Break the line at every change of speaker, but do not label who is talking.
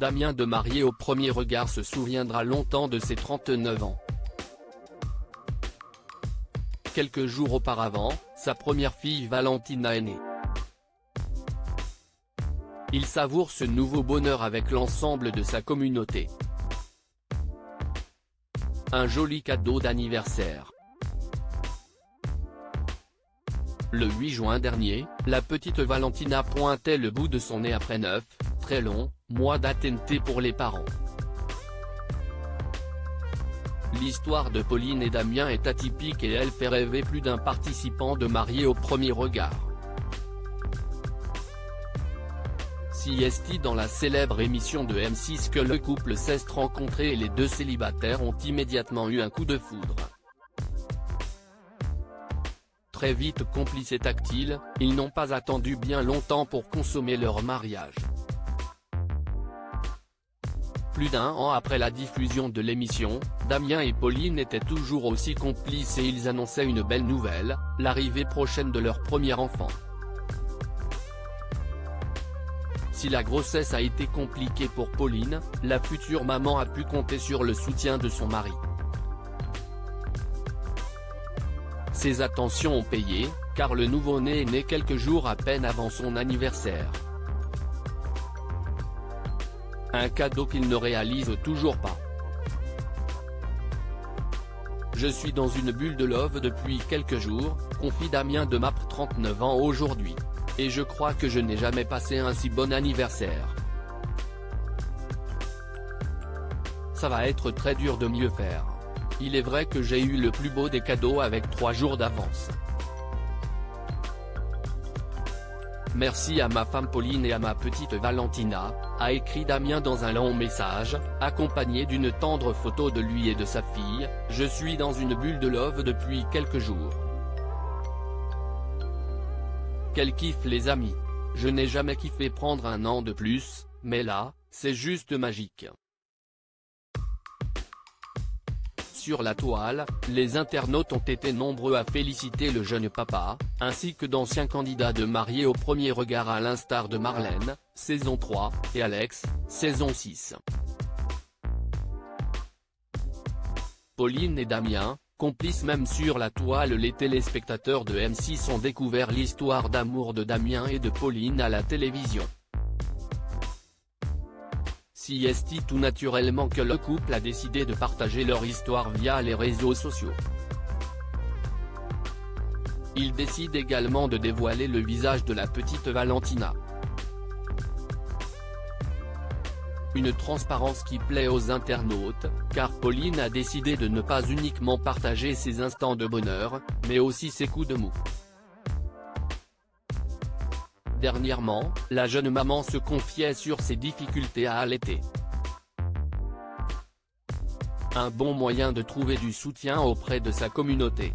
Damien de Marié au premier regard se souviendra longtemps de ses 39 ans. Quelques jours auparavant, sa première fille Valentina est née. Il savoure ce nouveau bonheur avec l'ensemble de sa communauté. Un joli cadeau d'anniversaire. Le 8 juin dernier, la petite Valentina pointait le bout de son nez après 9, très longs, mois d'attente pour les parents. L'histoire de Pauline et Damien est atypique et elle fait rêver plus d'un participant de Marié au premier regard. Si est dans la célèbre émission de M6 que le couple s'est rencontré et les deux célibataires ont immédiatement eu un coup de foudre. Très vite complices et tactiles, ils n'ont pas attendu bien longtemps pour consommer leur mariage. Plus d'un an après la diffusion de l'émission, Damien et Pauline étaient toujours aussi complices et ils annonçaient une belle nouvelle, l'arrivée prochaine de leur premier enfant. Si la grossesse a été compliquée pour Pauline, la future maman a pu compter sur le soutien de son mari. Ses attentions ont payé, car le nouveau-né est né quelques jours à peine avant son anniversaire. Un cadeau qu'il ne réalise toujours pas. Je suis dans une bulle de love depuis quelques jours, confie Damien de Map 39 ans aujourd'hui. Et je crois que je n'ai jamais passé un si bon anniversaire. Ça va être très dur de mieux faire. Il est vrai que j'ai eu le plus beau des cadeaux avec 3 jours d'avance. Merci à ma femme Pauline et à ma petite Valentina, a écrit Damien dans un long message, accompagné d'une tendre photo de lui et de sa fille. Je suis dans une bulle de love depuis quelques jours. Quel kiff les amis. Je n'ai jamais kiffé prendre un an de plus, mais là, c'est juste magique. Sur la toile, les internautes ont été nombreux à féliciter le jeune papa, ainsi que d'anciens candidats de Marié au premier regard à l'instar de Marlène, saison 3, et Alex, saison 6. Pauline et Damien, complices même sur la toile. Les téléspectateurs de M6 ont découvert l'histoire d'amour de Damien et de Pauline à la télévision. Si est tout naturellement que le couple a décidé de partager leur histoire via les réseaux sociaux. Il décide également de dévoiler le visage de la petite Valentina. Une transparence qui plaît aux internautes, car Pauline a décidé de ne pas uniquement partager ses instants de bonheur, mais aussi ses coups de mou. Dernièrement, la jeune maman se confiait sur ses difficultés à allaiter. Un bon moyen de trouver du soutien auprès de sa communauté.